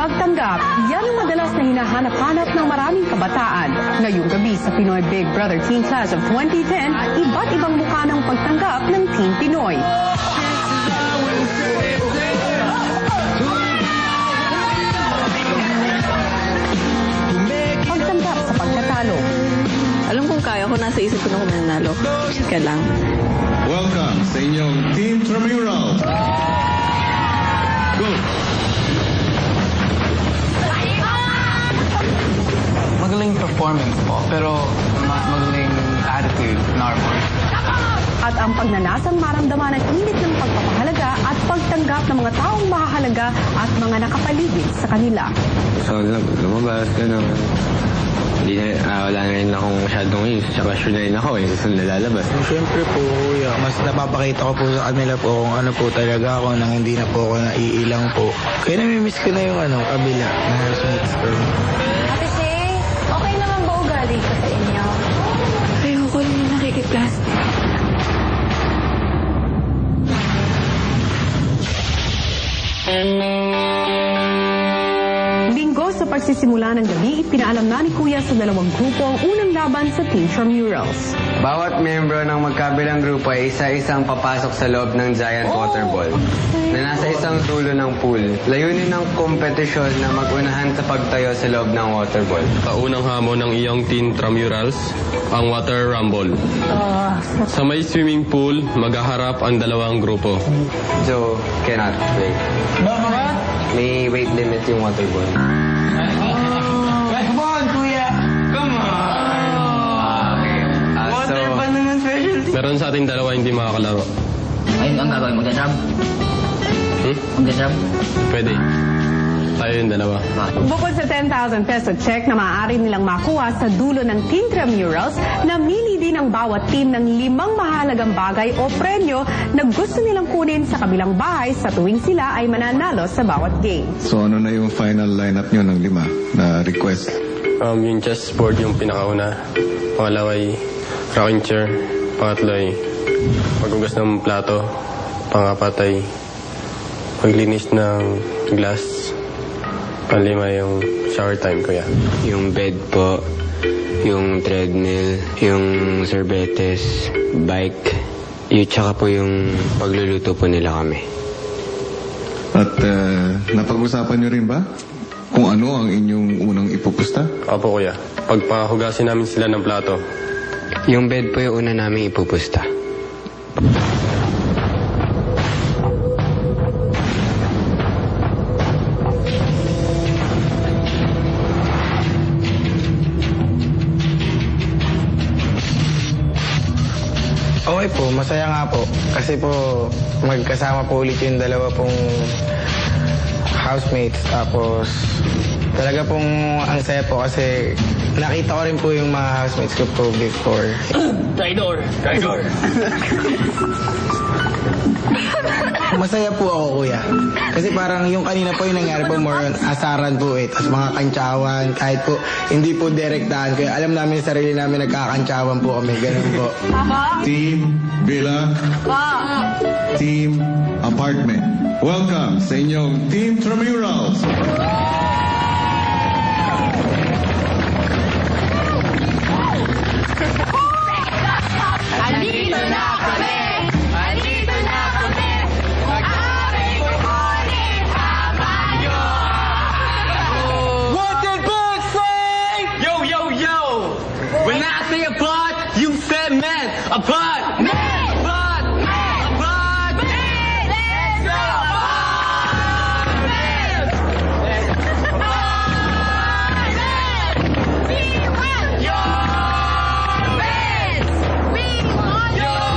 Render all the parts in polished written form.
Pagtanggap, yan ang madalas na hinahanap-hanap ng maraming kabataan. Ngayong gabi sa Pinoy Big Brother Teen Class of 2010, iba't ibang mukha ng pagtanggap ng Team Pinoy. Pagtanggap sa pagkatalo. Alam kong kaya ko, nasa isip ko na kung mananalo. Kaya lang. Welcome sa inyong Team Tramural. Go! Magaling performance po, pero mas magaling attitude in our part. At ang pagnanasang maramdaman ng init ng pagpapahalaga at pagtanggap ng mga taong mahahalaga at mga nakapaligid sa kanila. So, lumabas, gano'n. Wala na rin akong masyadong use, tsaka sure na rin ako so nalalabas. Siyempre po, kuya, mas napapakita ko po sa kanila po kung ano po talaga ako nang hindi na po ako naiilang po. Kaya namimiss ko na yung kabila na housemates ko. Ate Shay, okay naman ba ugali ko sa inyo? Ayoko rin yung nakikiplastic. Linggo sa pagsisimula ng gabi, ipinaalam na ni Kuya sa dalawang grupo ang unang laban sa Team Tramurals. Bawat miyembro ng magkabilang grupo ay isa-isang papasok sa loob ng giant water ball na nasa isang dulo ng pool. Layunin ng kompetisyon na mag-unahan sa pagtayo sa loob ng water ball. Unang hamon ng iyong Team Tramurals, ang water rumble. Sa may swimming pool, maghaharap ang dalawang grupo. So, cannot play. May weight limit yung water ball. Come on, kuya! Come on! Water ball naman specialty. Meron sa ating dalawa hindi makakalaro. Ayun ang gagawin, mag-jab? Mag-jab? Pwede. Tayo yung dalawa. Bukod sa 10,000 peso check na maaari nilang makuha sa dulo ng Team Tramurals, namili din ang bawat team ng 5 mahalagang bagay o premyo na gusto nilang kunin sa kabilang bahay sa tuwing sila ay mananalo sa bawat game. So ano na yung final lineup nyo ng 5 na request? Yung chessboard yung pinakauna. Pangalawa ay rocking chair. Pangatlo ay paghugas ng plato. Pangapat ay paglinis ng glass. Panlima yung shower time, kuya. Yung bed po, yung treadmill, yung sorbetes, bike, yung tsaka po yung pagluluto po nila kami. At napag-usapan nyo rin ba kung ano ang inyong unang ipupusta? Opo, kuya. Pagpahugasin namin sila ng plato. Yung bed po yung una namin ipupusta. Okay po, masaya nga po. Kasi po, magkasama po ulit yung dalawa pong housemates. Tapos, talaga pong ang saya po kasi nakita ko rin po yung mga housemates ko po before. Traidor! Traidor! Masaya po ako, kuya. Kasi parang yung kanina po yung nangyari po more on asaran po Tapos mga kantsawan, kahit po hindi po direktahan. Kaya alam namin sa sarili namin nagkakantsawan po kami. Ganun po. Team Villa. Team Apartment. Welcome sa inyong Team Tramurals. Andito na kami! Andito na kami! Mag-aabay ko ulit tama nyo! What did Bud say? Yo, yo, yo! When I say apart, you said man. Apart! Man! Apart! Man! Apart! Man! Let's go! Apart! Man! Apart! Man! We want your friends! We want your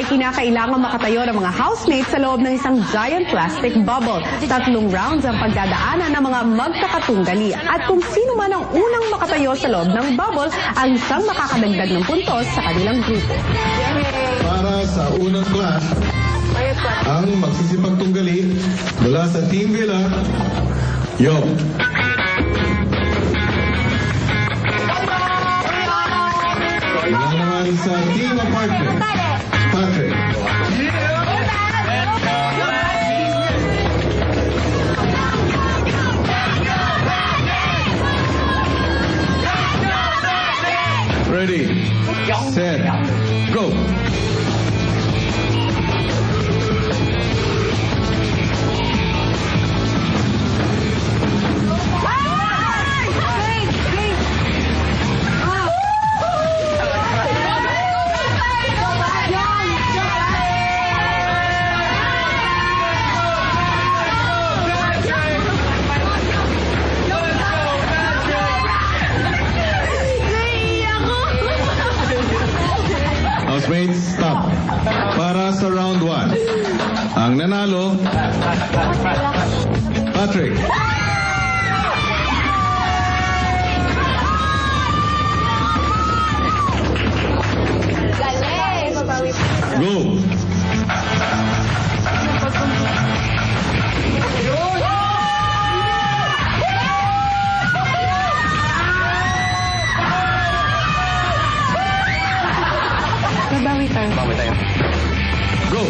kinakailangan makatayo ng mga housemates sa loob ng isang giant plastic bubble. 3 rounds ang pagdadaanan ng mga magkakatunggali. At kung sino man ang unang makatayo sa loob ng bubble, ang isang makakadagdag ng puntos sa kanilang grupo. Para sa unang class, ang magsisipagtunggali mula sa Team Villa, Yo. Mula naman sa Team Apartment, Patrick. Ready, set, go. Housemates, stop. Para sa round 1, ang nanalo, Patrick. Go. Babawi tayo. Go.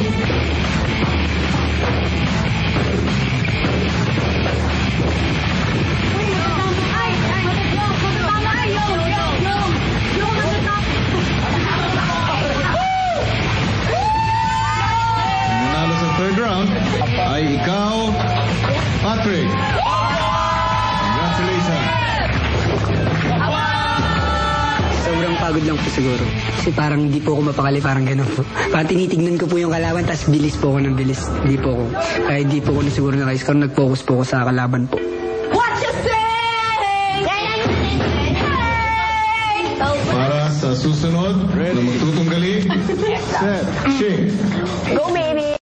Nanalo sa third round ay ikaw, Patrick. Congratulations. Sobrang pagod lang po siguro. Kasi parang hindi po ako mapakali, parang gano'n po. Parang tinitignan ko po yung kalaban, tapos bilis po ako ng bilis. Hindi po ako. Kaya hindi po ako nasiguro na kayo. Kaya nag-focus po ako sa kalaban po. What you say? Para sa susunod na magtutunggali, set, shake. Go, baby!